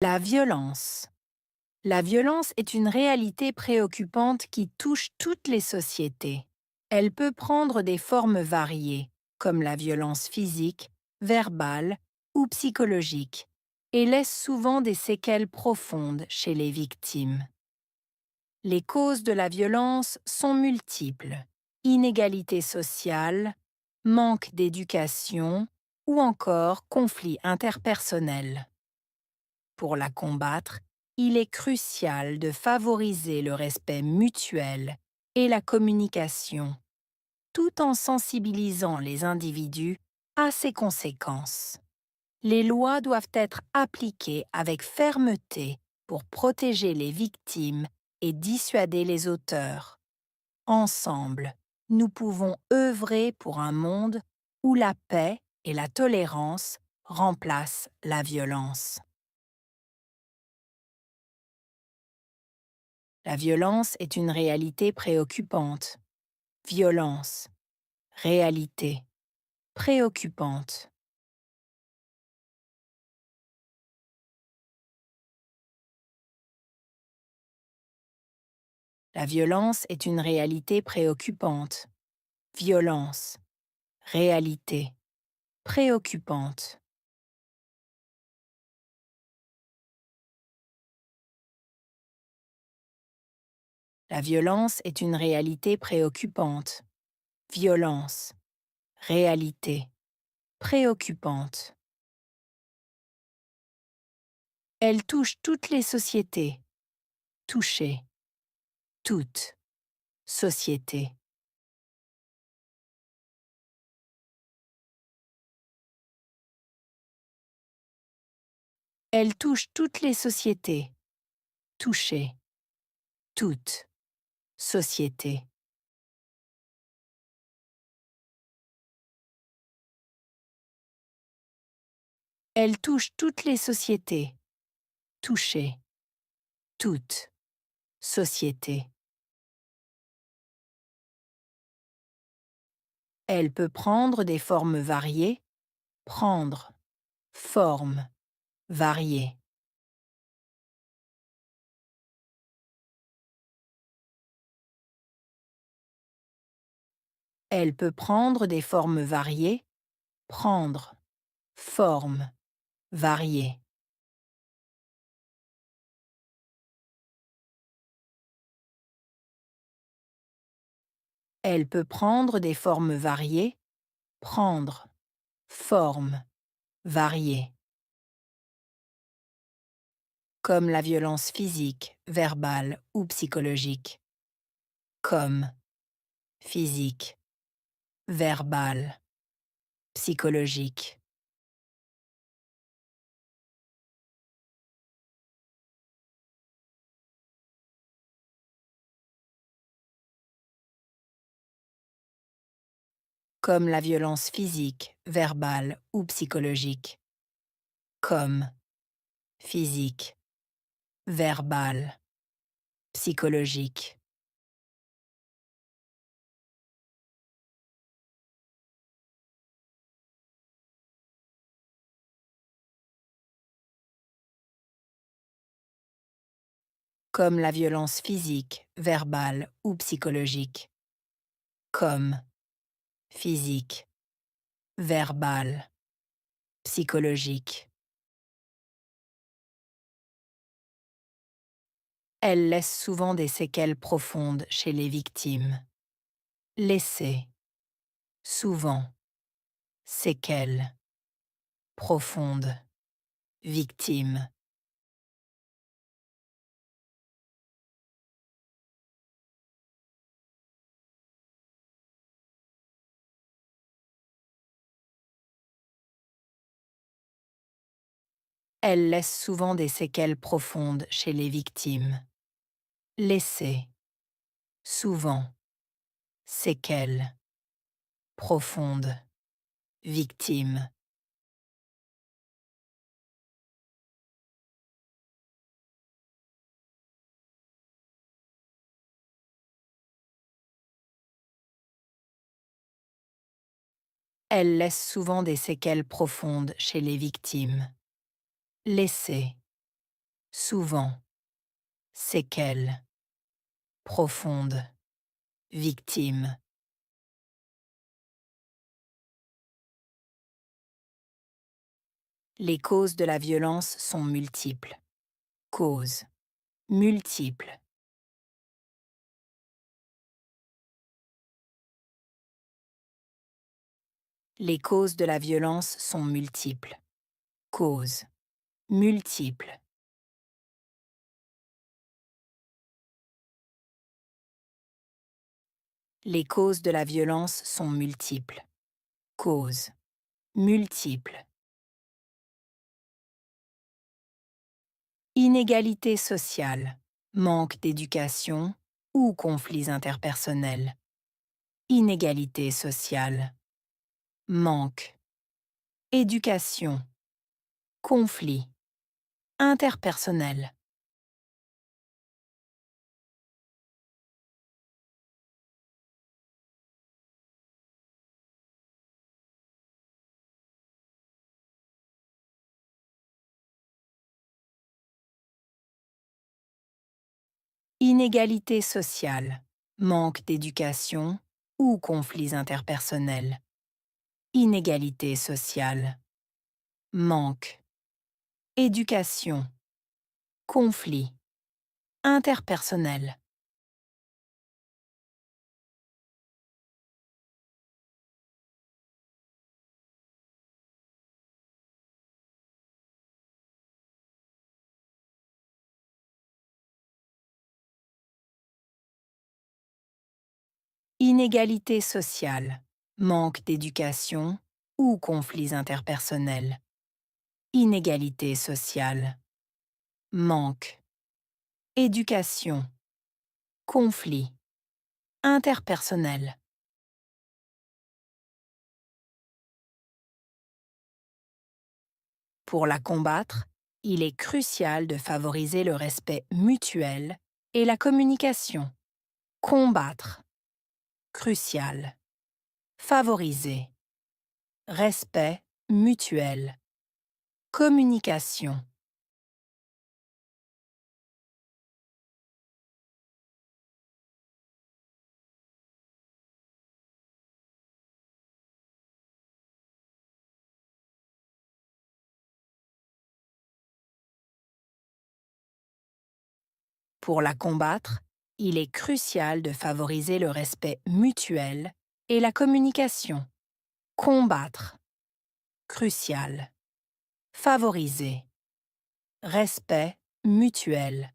La violence. La violence est une réalité préoccupante qui touche toutes les sociétés. Elle peut prendre des formes variées, comme la violence physique, verbale ou psychologique, et laisse souvent des séquelles profondes chez les victimes. Les causes de la violence sont multiples: inégalités sociales, manque d'éducation ou encore conflits interpersonnels. Pour la combattre, il est crucial de favoriser le respect mutuel et la communication, tout en sensibilisant les individus à ses conséquences. Les lois doivent être appliquées avec fermeté pour protéger les victimes et dissuader les auteurs. Ensemble, nous pouvons œuvrer pour un monde où la paix et la tolérance remplacent la violence. La violence est une réalité préoccupante. Violence, réalité, préoccupante. La violence est une réalité préoccupante. Violence, réalité, préoccupante. La violence est une réalité préoccupante. Violence, réalité, préoccupante. Elle touche toutes les sociétés. Toucher, toute société. Elle touche toutes les sociétés. Toucher, toute société. Elle touche toutes les sociétés. Toucher, toute société. Elle peut prendre des formes variées. Prendre, forme, variée. Elle peut prendre des formes variées. Prendre, forme, variée. Elle peut prendre des formes variées. Prendre, forme, variée. Comme la violence physique, verbale ou psychologique. Comme, physique, verbale, psychologique. Comme la violence physique, verbale ou psychologique. Comme, physique, verbale, psychologique. Comme la violence physique, verbale ou psychologique. Comme, physique, verbale, psychologique. Elle laisse souvent des séquelles profondes chez les victimes. Laisser, souvent, séquelles, profondes, victimes. Elle laisse souvent des séquelles profondes chez les victimes. Laisser, souvent, séquelles, profondes, victimes. Elle laisse souvent des séquelles profondes chez les victimes. Laisser, souvent, séquelles, profonde, victime. Les causes de la violence sont multiples. Causes, multiples. Les causes de la violence sont multiples. Causes, multiples. Les causes de la violence sont multiples. Causes, multiples. Inégalité sociale, manque d'éducation ou conflits interpersonnels. Inégalité sociale, manque, éducation, conflit, interpersonnel. Inégalité sociale, manque d'éducation ou conflits interpersonnels. Inégalité sociale, manque, éducation, conflit, interpersonnel. Inégalité sociale, manque d'éducation ou conflits interpersonnels. Inégalité sociale, manque, éducation, conflit, interpersonnel. Pour la combattre, il est crucial de favoriser le respect mutuel et la communication. Combattre. Crucial. Favoriser. Respect mutuel. Communication. Pour la combattre, il est crucial de favoriser le respect mutuel et la communication. Combattre. Crucial. Favoriser. Respect mutuel.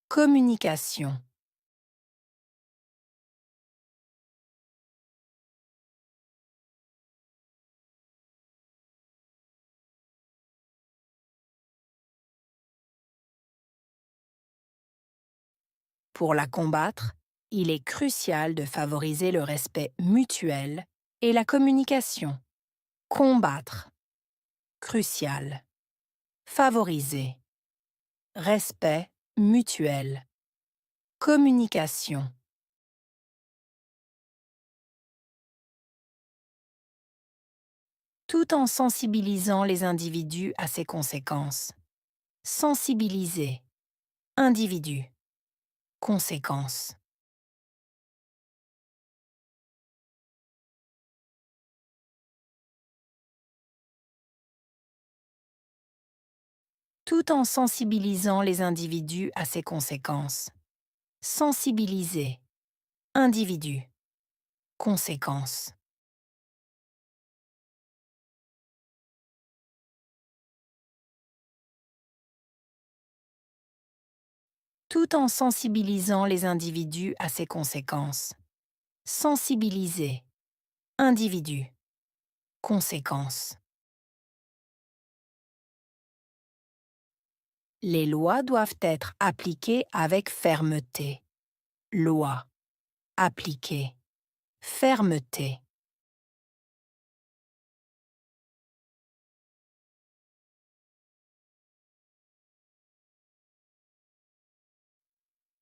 Communication. Pour la combattre, il est crucial de favoriser le respect mutuel et la communication. Combattre. Crucial. Favoriser. Respect mutuel. Communication. Tout en sensibilisant les individus à ses conséquences. Sensibiliser. Individu. Conséquences. Tout en sensibilisant les individus à ses conséquences. Sensibiliser. Individu. Conséquences. Tout en sensibilisant les individus à ses conséquences. Sensibiliser. Individu. Conséquences. Les lois doivent être appliquées avec fermeté. Loi. Appliquer. Fermeté.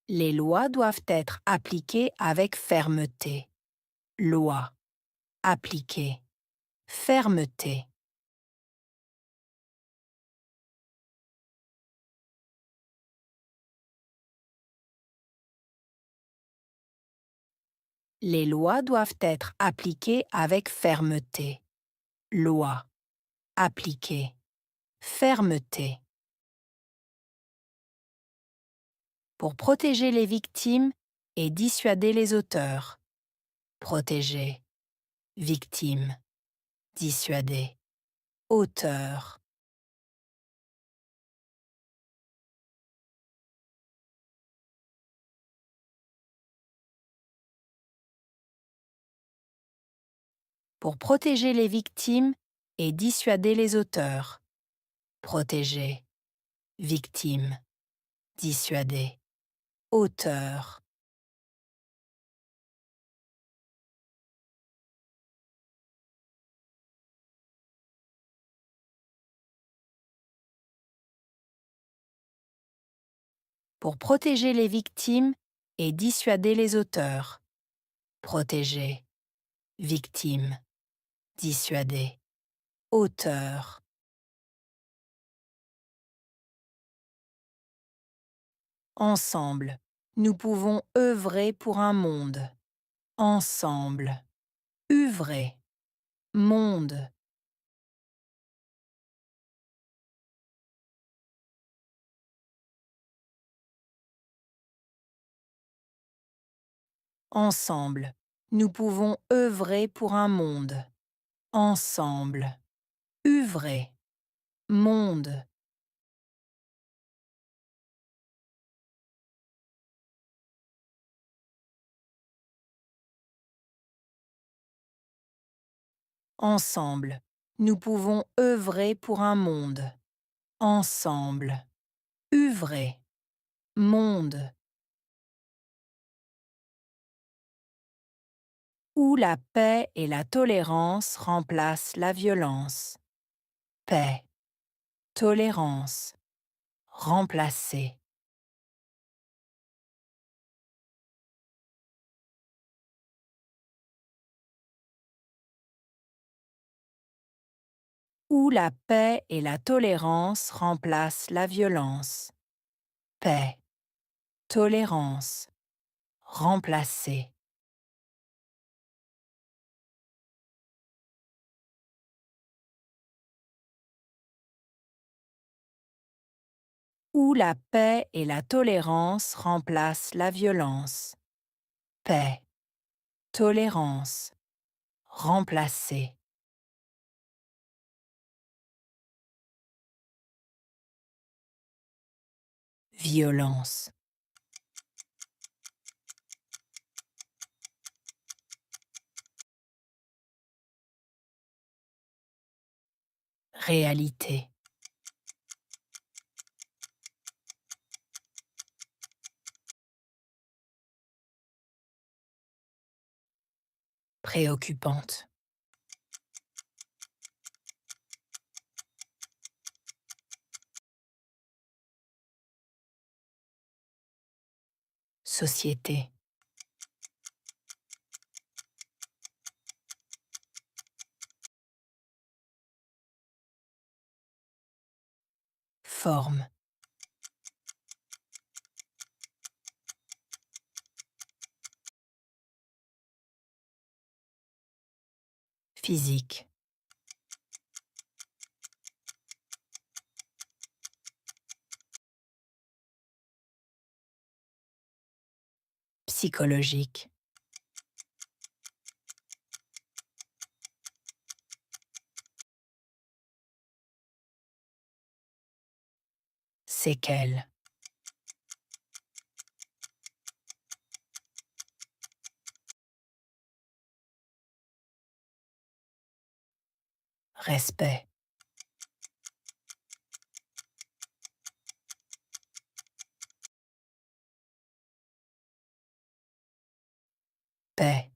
Les lois doivent être appliquées avec fermeté. Loi. Appliquer. Fermeté. Les lois doivent être appliquées avec fermeté. Loi. Appliquer. Fermeté. Pour protéger les victimes et dissuader les auteurs. Protéger. Victime. Dissuader. Auteur. Pour protéger les victimes et dissuader les auteurs. Protéger. Victime. Dissuader. Auteur. Pour protéger les victimes et dissuader les auteurs. Protéger. Victime. Dissuader. Auteur. Ensemble, nous pouvons œuvrer pour un monde. Ensemble. œuvrer. Monde. Ensemble, nous pouvons œuvrer pour un monde. Ensemble. œuvrer. Monde. Ensemble, nous pouvons œuvrer pour un monde. Ensemble. œuvrer. Monde. Où la paix et la tolérance remplacent la violence. Paix. Tolérance. Remplacer. Où la paix et la tolérance remplacent la violence. Paix. Tolérance. Remplacer. Où la paix et la tolérance remplacent la violence. Paix. Tolérance. Remplacer. Violence. Réalité. Préoccupante. Société. Forme. Physique. Psychologique. Séquelles. Respect. Paix.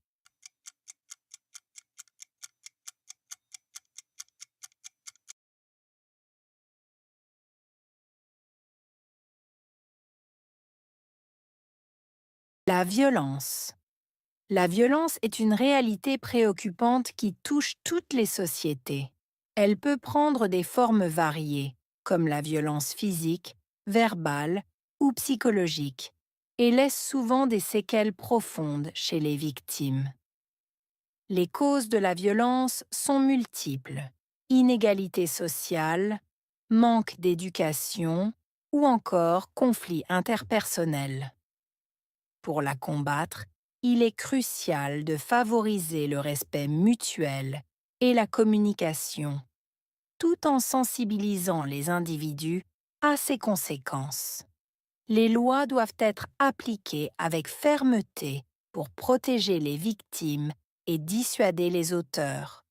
La violence. La violence est une réalité préoccupante qui touche toutes les sociétés. Elle peut prendre des formes variées, comme la violence physique, verbale ou psychologique. et laisse souvent des séquelles profondes chez les victimes. Les causes de la violence sont multiples: inégalité sociale, manque d'éducation ou encore conflits interpersonnels. Pour la combattre, il est crucial de favoriser le respect mutuel et la communication, tout en sensibilisant les individus à ses conséquences. Les lois doivent être appliquées avec fermeté pour protéger les victimes et dissuader les auteurs.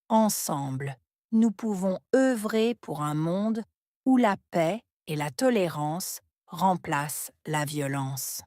Ensemble, nous pouvons œuvrer pour un monde où la paix et la tolérance remplacent la violence.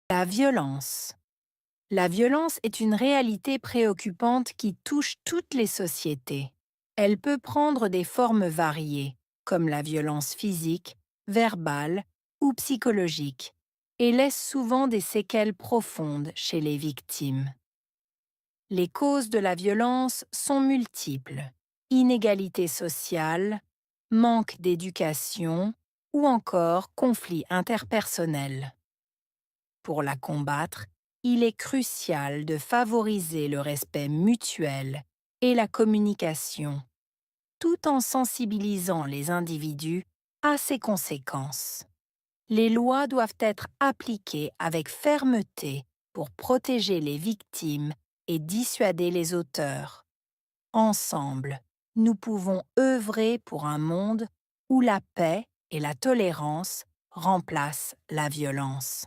La violence. La violence est une réalité préoccupante qui touche toutes les sociétés. Elle peut prendre des formes variées, comme la violence physique, verbale ou psychologique, et laisse souvent des séquelles profondes chez les victimes. Les causes de la violence sont multiples: inégalité sociale, manque d'éducation ou encore conflits interpersonnels. Pour la combattre, il est crucial de favoriser le respect mutuel et la communication, tout en sensibilisant les individus à ses conséquences. Les lois doivent être appliquées avec fermeté pour protéger les victimes et dissuader les auteurs. Ensemble, nous pouvons œuvrer pour un monde où la paix et la tolérance remplacent la violence.